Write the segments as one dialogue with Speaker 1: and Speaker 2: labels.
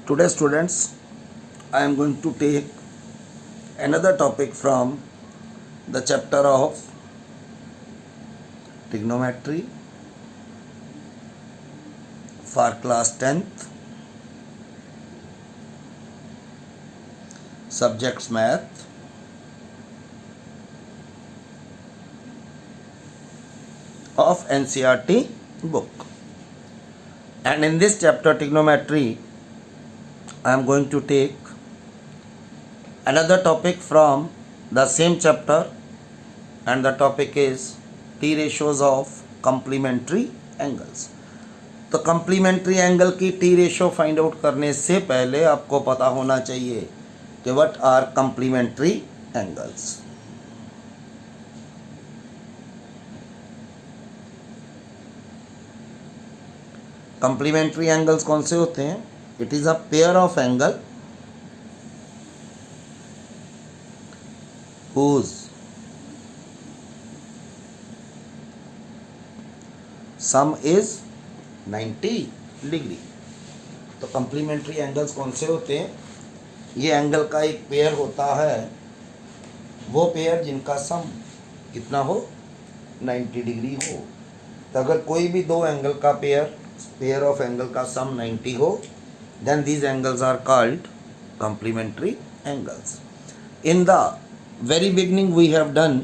Speaker 1: Today, students, I am going to take another topic from the chapter of trigonometry for class 10th, subjects math. Of NCERT book. And in this chapter, trigonometry, I am going to take another topic from the same chapter, and the topic is T ratios of complementary angles. तो complementary angle की T ratio find out करने से पहले आपको पता होना चाहिए कि what are complementary angles. Complementary angles कौन से होते हैं? It is a pair of angle whose sum is 90 degree. तो complementary angles कौन से होते हैं? ये एंगल का एक पेयर होता है, वो पेयर जिनका सम कितना हो, 90 डिग्री हो. तो अगर कोई भी दो एंगल का पेयर ऑफ एंगल का सम 90 हो, then these angles are called complementary angles. In the very beginning we have done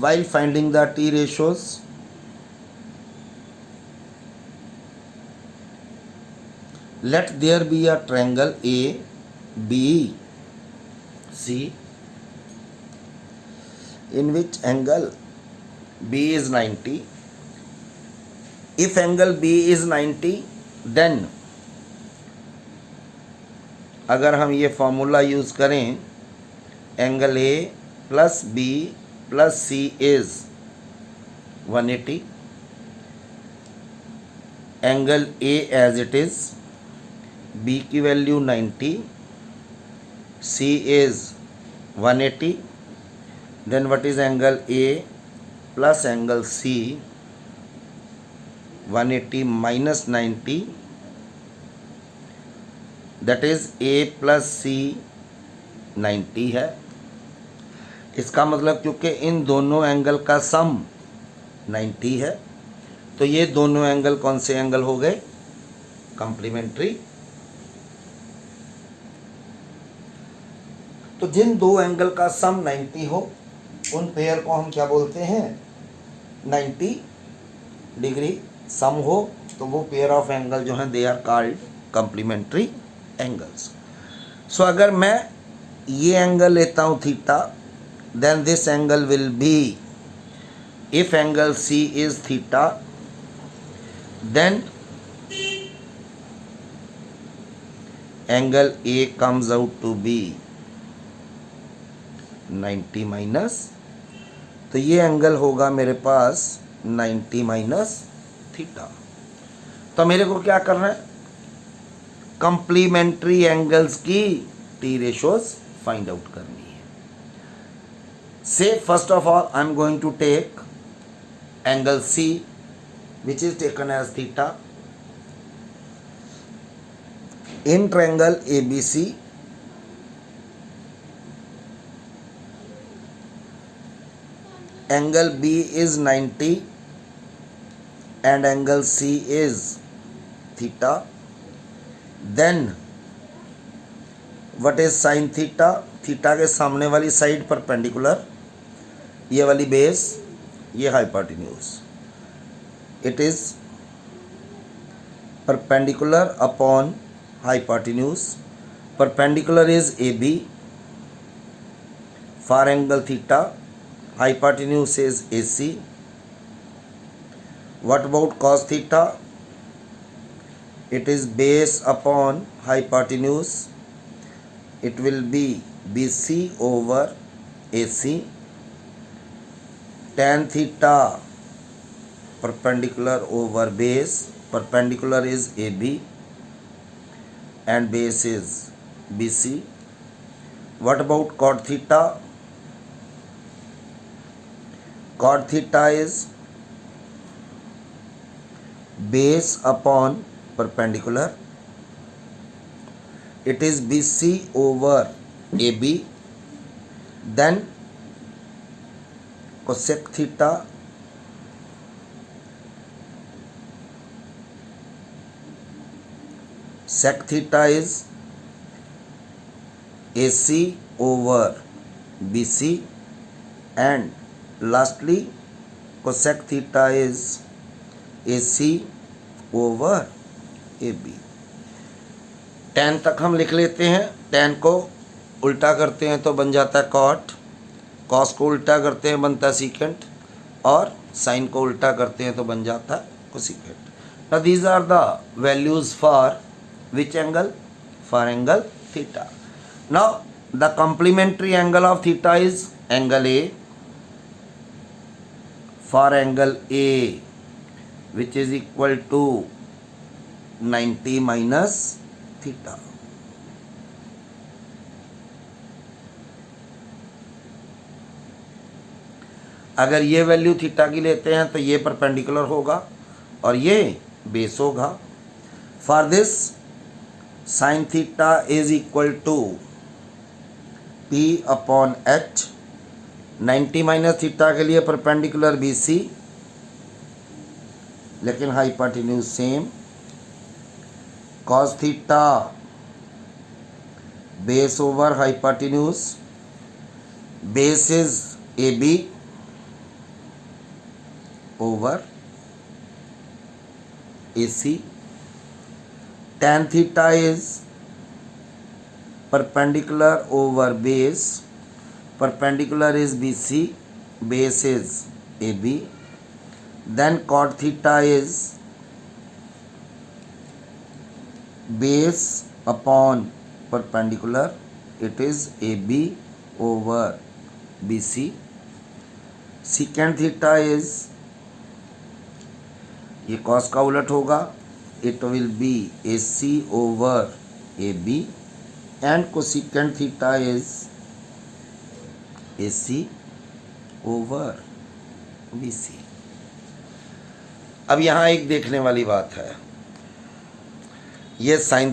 Speaker 1: while finding the T ratios, let there be a triangle A, B, C, in which angle B is 90. If angle B is 90, then अगर हम ये formula use करें, angle A plus B plus C is 180. Angle A as it is, B की value 90, C is 180. Then what is angle A plus angle C, 180 minus 90, that is A plus C 90 है. इसका मतलब क्योंकि इन दोनों angle का सम 90 है, तो ये दोनों एंगल कौन से एंगल हो गए? कंप्लीमेंट्री. तो जिन दो एंगल का सम 90 हो, उन पेयर को हम क्या बोलते हैं? 90 डिग्री सम हो, तो वो पेयर ऑफ एंगल जो हैं they are called complementary angles. So अगर मैं ये एंगल लेता हूँ theta, then this angle will be, if angle C is theta, then angle A comes out to be 90 minus, तो ये एंगल होगा मेरे पास 90 माइनस थीटा. तो मेरे को क्या करना है? कंप्लीमेंट्री एंगल्स की टी रेशोज फाइंड आउट करनी है. से first of all I am going to take angle C which is taken as theta in triangle ABC. Angle B is 90 and angle C is theta. Then what is sin theta? Theta के सामने वाली side perpendicular, ये वाली base, ये hypotenuse. It is perpendicular upon hypotenuse. Perpendicular is AB for angle theta. Hypotenuse is AC. What about cos theta? It is base upon hypotenuse. It will be BC over AC. Tan theta perpendicular over base. Perpendicular is AB and base is BC. What about cot theta? Cot theta is base upon perpendicular. It is BC over AB. Then cosec theta sec theta is AC over BC, and lastly cosec theta is AC over AB. tan तक हम लिख लेते हैं. tan को उल्टा करते हैं तो बन जाता है cot, cos को उल्टा करते हैं बनता है secant, और sin को उल्टा करते हैं तो बन जाता है cosecant. Now these are the values for which angle? For angle theta. Now the complementary angle of theta is angle A. For angle A, which is equal to 90 minus theta. अगर ये वैल्यू थीटा की लेते हैं तो ये perpendicular होगा और ये बेस होगा. For this sine theta is equal to P upon H. 90 minus theta के लिए परपेंडिकुलर BC, लेकिन hypotenuse same. cos theta base over hypotenuse, base is AB over AC. tan theta is perpendicular over base. Perpendicular is BC, base is AB. Then cot theta is base upon perpendicular. It is AB over BC. Secant theta is, ये cos का उलट होगा, it will be AC over AB, and cosecant theta is AC over BC. अब यहाँ एक देखने वाली बात है, ये साइन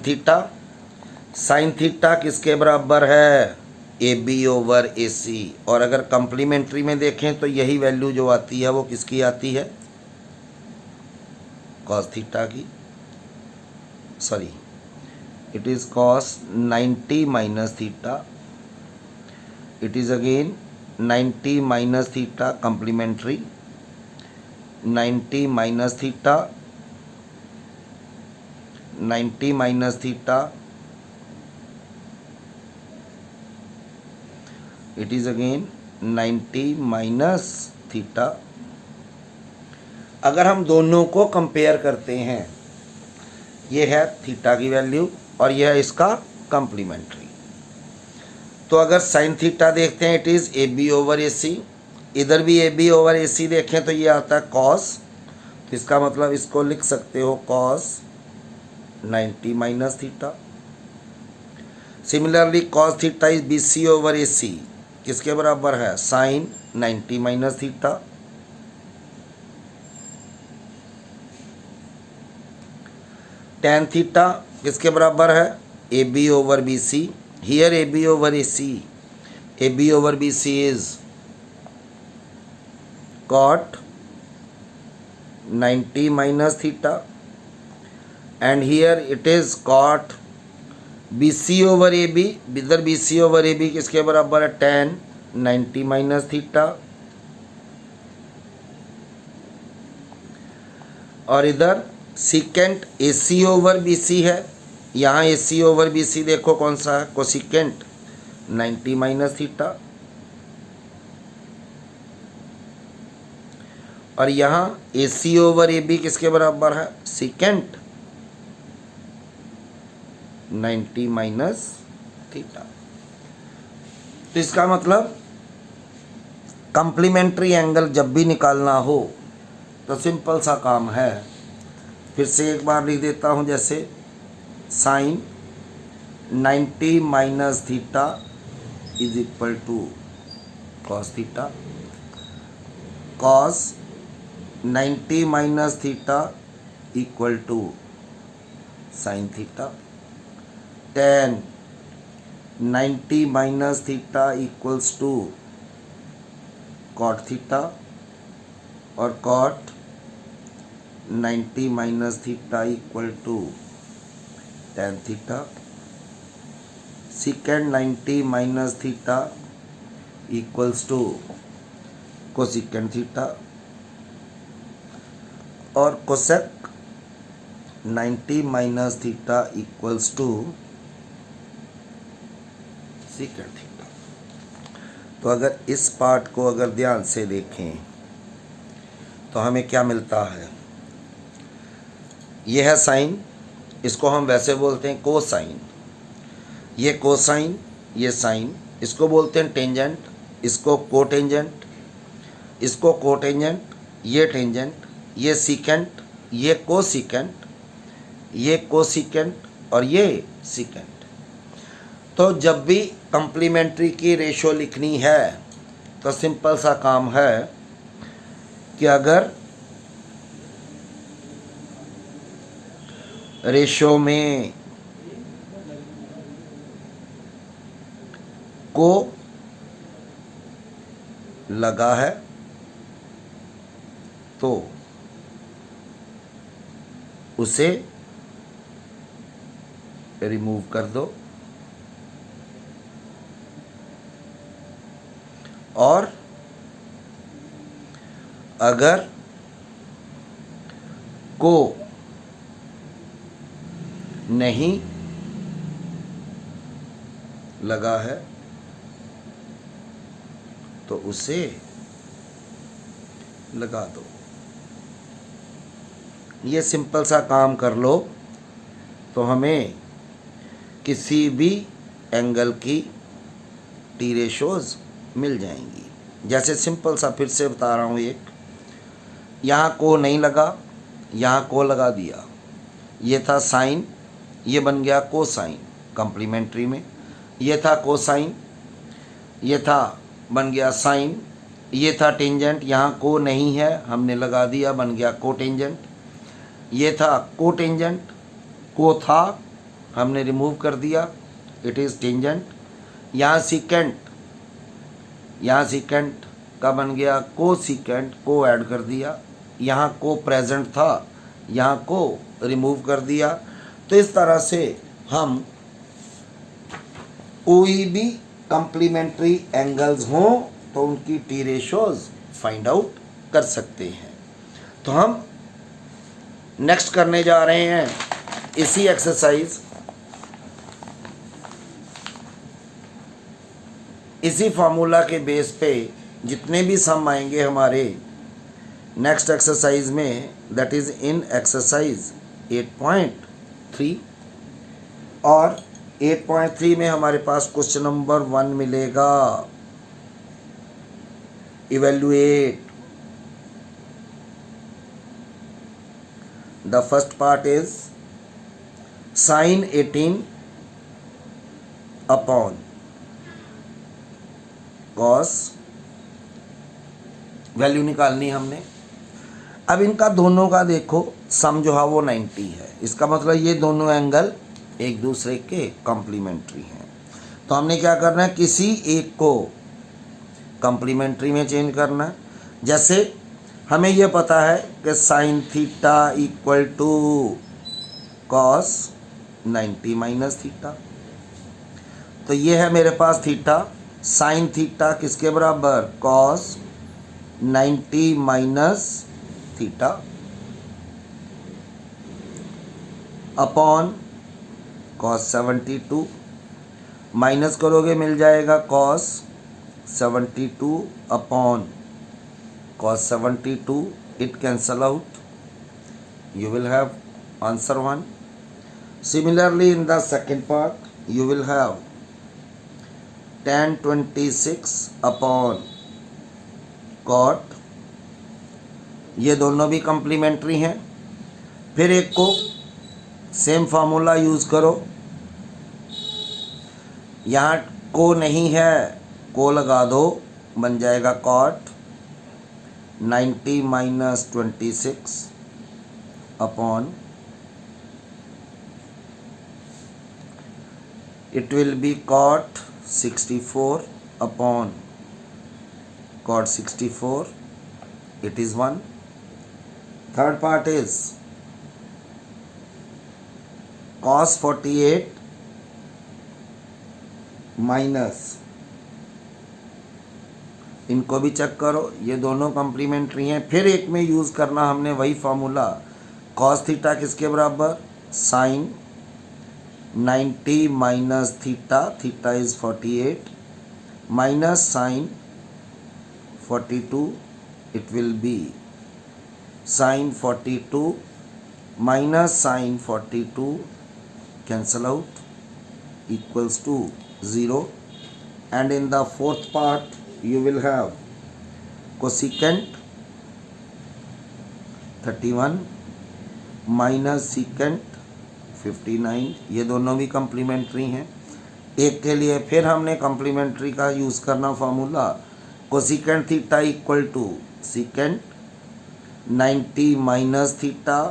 Speaker 1: थीटा किसके बराबर है? AB over AC. और अगर कम्प्लीमेंट्री में देखें तो यही वैल्यू जो आती है वो किसकी आती है? cos थीटा की. Sorry, it is cos 90 minus theta. It is again 90 minus theta complementary. 90 minus theta, 90 minus theta. It is again 90 minus theta. अगर हम दोनों को कंपेयर करते हैं, ये है थीटा की वैल्यू और यह है इसका कम्प्लीमेंट्री, तो अगर साइन थीटा देखते हैं it is AB over AC. इधर भी AB ओवर AC देखें तो ये आता है cos, तो इसका मतलब इसको लिख सकते हो cos 90 minus theta. Similarly cos theta is BC over AC, किसके बराबर है? Sine 90 minus theta. tan theta किसके बराबर है? AB over BC. Here AB over AC. AB over BC is cot 90 minus theta, and here it is cot BC over AB. इधर BC over AB किसके बराबर है? tan 90 minus theta. और इधर secant AC over BC है, यहाँ AC over BC देखो कौन सा है? Cosecant 90 minus theta. और यहाँ AC ओवर AB किसके बराबर है? Secant 90 minus theta. तो इसका मतलब कंप्लीमेंट्री एंगल जब भी निकालना हो तो सिंपल सा काम है. फिर से एक बार लिख देता हूँ, जैसे sine 90 minus theta is equal to cos theta. Cos 90 minus theta equal to sine theta, tan 90 minus theta equals to cot theta, और cot 90 minus theta equal to tan theta, second 90 minus theta equals to cosecant theta, और cosec 90 minus theta equals to second theta. तो अगर इस part को अगर ध्यान से देखें तो हमें क्या मिलता है, यह है साइन, इसको हम वैसे बोलते हैं कोसाइन, ये कोसाइन, ये साइन, इसको बोलते हैं टेंजेंट, इसको कोटेंजेंट, इसको कोटेंजेंट, ये टेंजेंट, ये सीकेंट, ये कोसीकेंट, ये कोसीकेंट, और ये सीकेंट। तो जब भी कंप्लीमेंट्री की रेशो लिखनी है तो सिंपल सा काम है कि अगर रेशो में को लगा है तो उसे रिमूव कर दो, और अगर को नहीं लगा है तो उसे लगा दो। ये सिंपल सा काम कर लो तो हमें किसी भी एंगल की टी रेशोज मिल जाएंगी। जैसे सिंपल सा फिर से बता रहा हूँ, एक यहाँ को नहीं लगा, यहाँ को लगा दिया, ये था साइन, ये बन गया कोसाइन कॉम्प्लीमेंट्री में, ये था कोसाइन, ये था बन गया साइन, ये था टेंजेंट, यहाँ को नहीं है हमने लगा दिया बन गया कोटेंजेंट, ये था कोटेंजेंट, को था हमने रिमूव कर दिया इट इज़ टेंजेंट, यहाँ सीकेंट, यहाँ सीकेंट का बन गया को सीकेंट, को ऐड कर दिया, यहाँ को प्रेजेंट था यहाँ को रिमूव कर दिया। तो इस तरह से हम कोई भी कॉम्प्लीमेंट्री एंगल्स हों तो उनकी टी रेशोज फाइंड आउट कर सकते हैं। तो हम नेक्स्ट करने जा रहे हैं इसी एक्सरसाइज, इसी फार्मूला के बेस पे जितने भी सम आएंगे हमारे नेक्स्ट एक्सरसाइज में, दैट इज़ इन एक्सरसाइज 8.3, और 8.3 में हमारे पास क्वेश्चन नंबर 1 मिलेगा, evaluate the first part is sine 18 upon cos, value निकालनी हमने। अब इनका दोनों का देखो सम जो है वो 90 है, इसका मतलब ये दोनों एंगल एक दूसरे के कॉम्प्लीमेंट्री हैं। तो हमने क्या करना है, किसी एक को कॉम्प्लीमेंट्री में चेंज करना है। जैसे हमें ये पता है कि sine theta equal to cos 90 minus theta, तो ये है मेरे पास थीटा, साइन थीटा किसके बराबर, cos 90 minus theta upon cos 72, minus करोगे मिल जाएगा cos 72 upon cos 72, it cancel out, you will have answer 1. Similarly in the second part you will have tan 26 upon cot, ये दोनों भी कम्प्लीमेंट्री हैं। फिर एक को सेम फार्मूला यूज़ करो, यहाँ को नहीं है को लगा दो बन जाएगा cot 90 minus 26 upon it will be cot 64 upon cot 64, it is 1. Third part is cos 48 minus, इनको भी चेक करो, ये दोनों कम्प्लीमेंट्री हैं। फिर एक में यूज़ करना हमने वही फार्मूला, कॉस थीटा किसके बराबर, sine 90 minus theta, theta is 48 minus sine 42, it will be sine 42 minus sine 42 cancel out equals to 0, and in the fourth part you will have cosecant 31 minus secant 59, ये दोनों भी complementary हैं। एक के लिए फिर हमने कम्प्लीमेंट्री का यूज़ करना formula, cosecant theta equal to secant 90 minus theta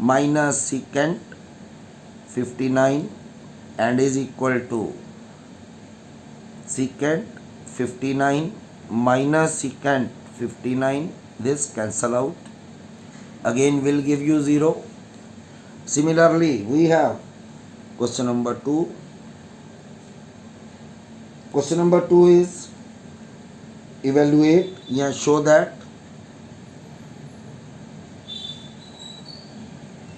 Speaker 1: minus secant 59 and is equal to secant 59 minus secant 59, this cancel out, again will give you 0. Similarly we have question number 2. Question number 2 is evaluate या show that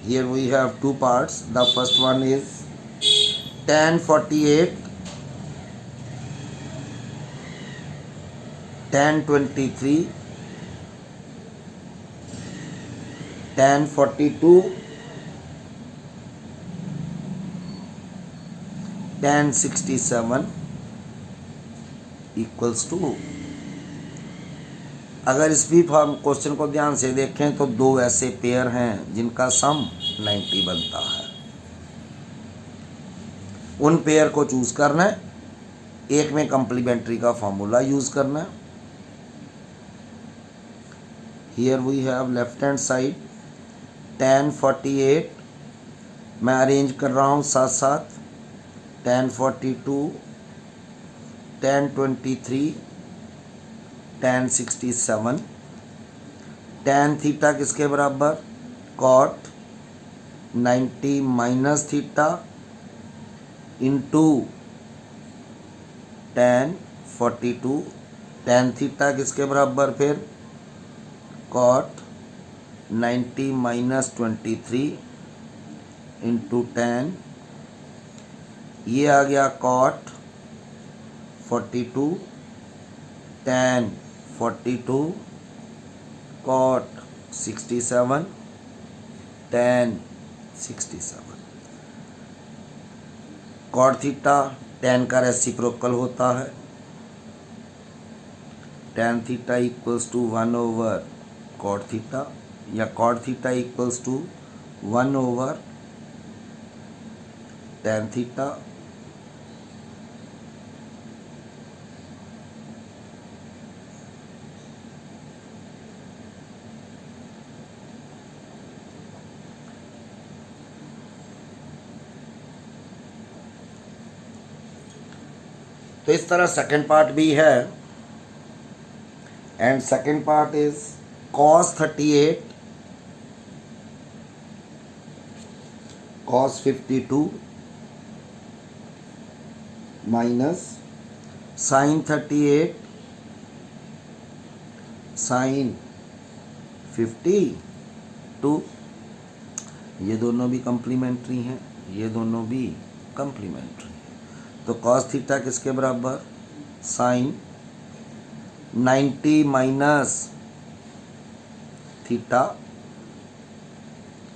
Speaker 1: here we have two parts. The first one is tan 48 tan 23 tan 42 tan 67 equals to, अगर इस भी form question को ध्यान से देखें तो दो ऐसे पेयर हैं जिनका सम 90 बनता है, उन पेयर को चूज करना है, एक में कम्प्लीमेंट्री का फॉर्मूला यूज करना है। Here we have left hand side tan 48, मैं अरेंज कर रहा हूँ साथ साथ, tan 42 tan 23 tan 67, tan theta किसके बराबर, cot 90 minus theta into tan 42, tan theta किसके बराबर फिर, cot 90 माइनस 23 इंटू tan, ये आ गया cot 42 tan 42 cot 67 tan 67, cot theta tan का रेसिप्रोकल होता है, tan theta equals to 1 over cot theta, या cot theta equals to 1 over tan theta. तो इस तरह सेकंड पार्ट भी है, and second part is cos 38 cos 52 minus sin 38 sin 52, ये दोनों भी कम्प्लीमेंट्री हैं, ये दोनों भी कम्प्लीमेंट्री। तो cos थीटा किसके बराबर, sine 90 minus theta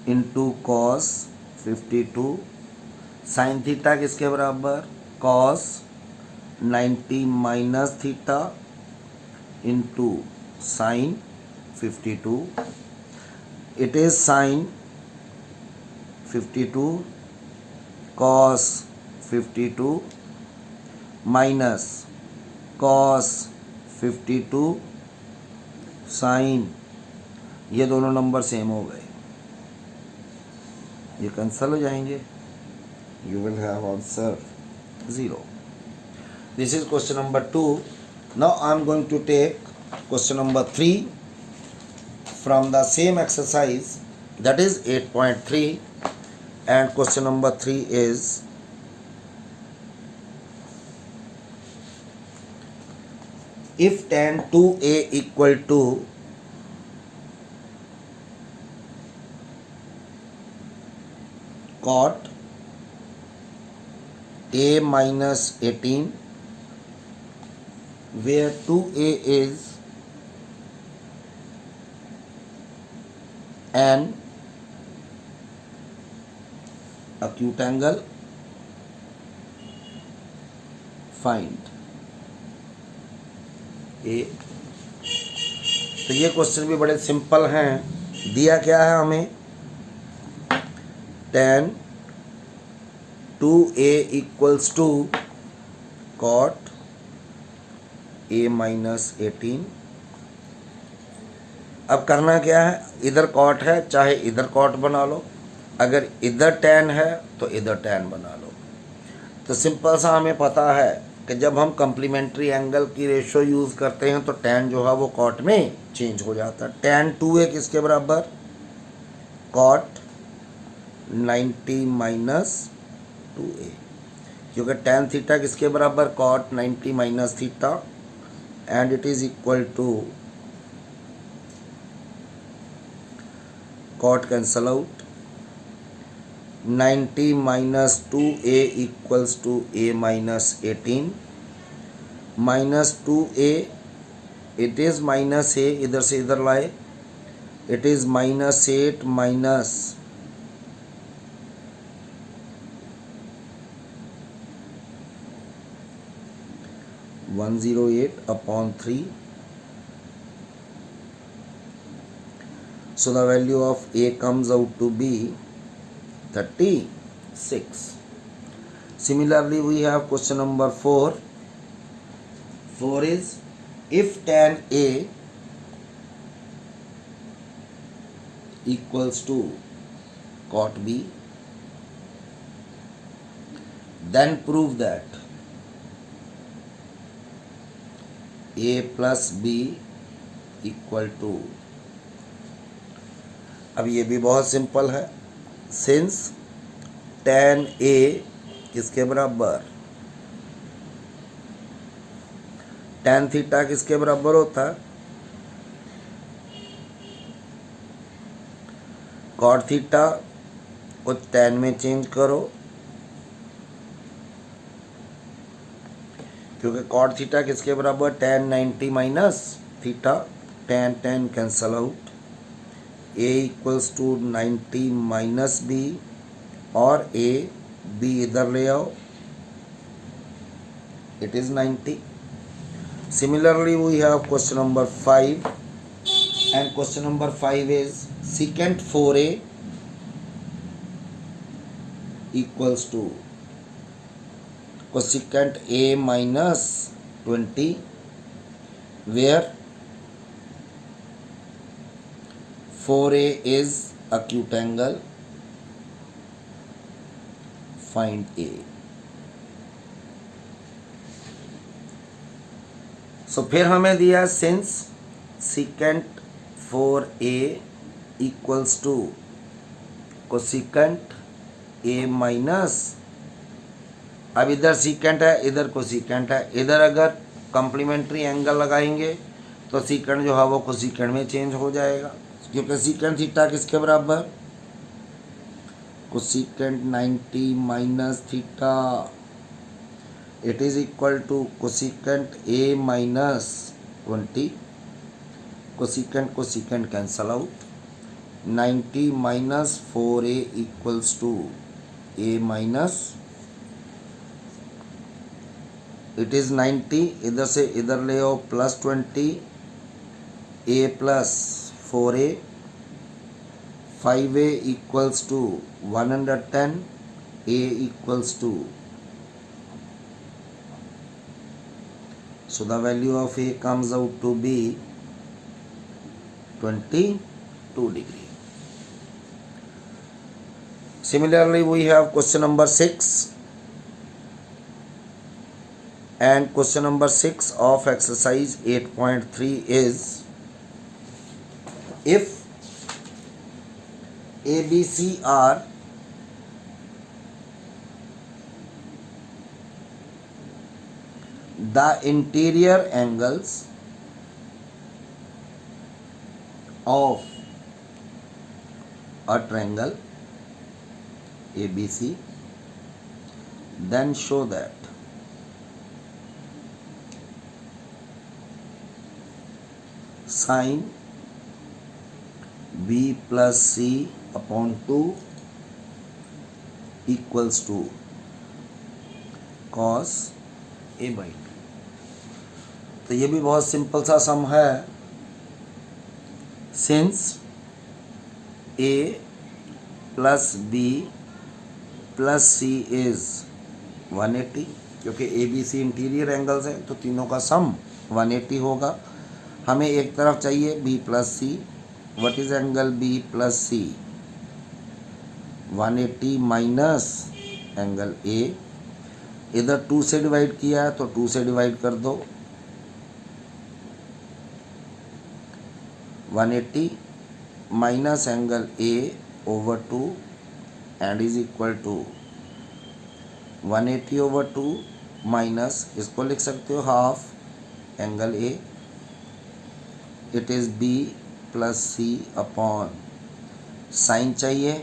Speaker 1: into cos 52, sine theta किसके बराबर, cos 90 minus theta into sine 52, it is sine 52 cos 52 minus cos 52 sine, ये दोनों नंबर सेम हो गए, ये कैंसल हो जाएंगे. You will have answer 0. This is question number 2. Now I am going to take question number 3 from the same exercise, that is 8.3, and question number 3 is if tan 2a equal to cot a minus 18, where 2a is an acute angle, find a. तो ये question भी बड़े simple हैं. दिया क्या है हमें, tan 2a equals to cot a minus 18. अब करना क्या है, इधर कॉट है चाहे इधर कॉट बना लो, अगर इधर टैन है तो इधर टैन बना लो. तो सिंपल सा हमें पता है कि जब हम कम्प्लीमेंट्री एंगल की रेशो यूज़ करते हैं तो टैन जो है वो कॉट में चेंज हो जाता है. टैन 2a किसके बराबर, कॉट 90 माइनस 2a, क्योंकि टैन थीटा किसके बराबर, cot 90 minus theta, and it is equal to cot cancel out, 90 minus 2a equals to a minus 18, minus 2a, it is minus a, इधर से इधर लाए, it is minus 8 minus 108 upon 3. So the value of a comes out to be 36. Similarly, we have question number 4. 4 is if tan a equals to cot b, then prove that a plus b equal to. अब ये भी बहुत simple है. Since tan a किसके बराबर, tan theta किसके बराबर होता है, cot थीटा को tan में चेंज करो, क्योंकि cot थीटा किसके बराबर, tan 90 minus theta, tan cancel out, a equals to 90 minus b, और a b इधर ले आओ, it is 90. Similarly, we have question number 5, and question number 5 is secant 4a equals to cosecant a minus 20, where 4a is acute angle, find a. So फिर हमें दिया since secant 4a equals to cosecant a minus, अब इधर secant है इधर cosecant है, इधर अगर कम्प्लीमेंट्री एंगल लगाएंगे तो secant जो है वो cosecant में चेंज हो जाएगा, क्योंकि secant थीटा किसके बराबर, cosecant 90 minus theta, it is equal to cosecant a minus 20, cosecant cancel out, 90 minus 4a equals to a minus, it is 90, इधर से इधर ले आओ plus 20, a plus 4a, 5a equals to 110, a equals to, so the value of a comes out to be 22 degree. Similarly, we have question number 6, and question number 6 of exercise 8.3 is, if ABC are the interior angles of a triangle ABC, then show that sine B plus C upon 2 equals to cos A by 2. तो ये भी बहुत simple सा sum है. Since A plus B plus C is 180, क्योंकि A B C interior angles हैं तो तीनों का सम 180 होगा. हमें एक तरफ चाहिए B plus C. What is angle B plus C? 180 minus angle A. इधर 2 से डिवाइड किया है तो 2 से डिवाइड कर दो. 180 minus angle A over 2 and is equal to 180 over 2 minus, इसको लिख सकते हो half angle A. It is B plus C upon sine चाहिए,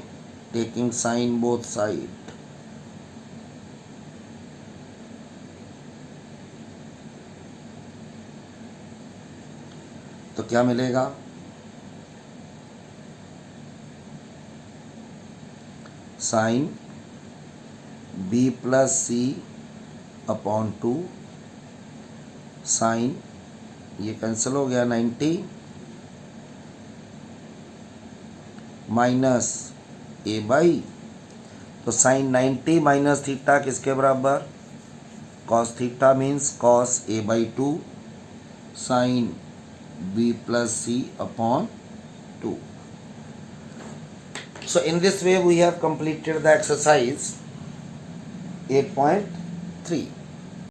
Speaker 1: टेकिंग साइन बोथ साइड. तो क्या मिलेगा? Sine B plus C upon 2 sine, ये कैंसिल हो गया 90, माइनस A बाई, तो साइन 90 माइनस थीटा किसके बराबर? Cos theta means cos A by 2 sine B plus C upon 2. So in this way we have completed the exercise 8.3.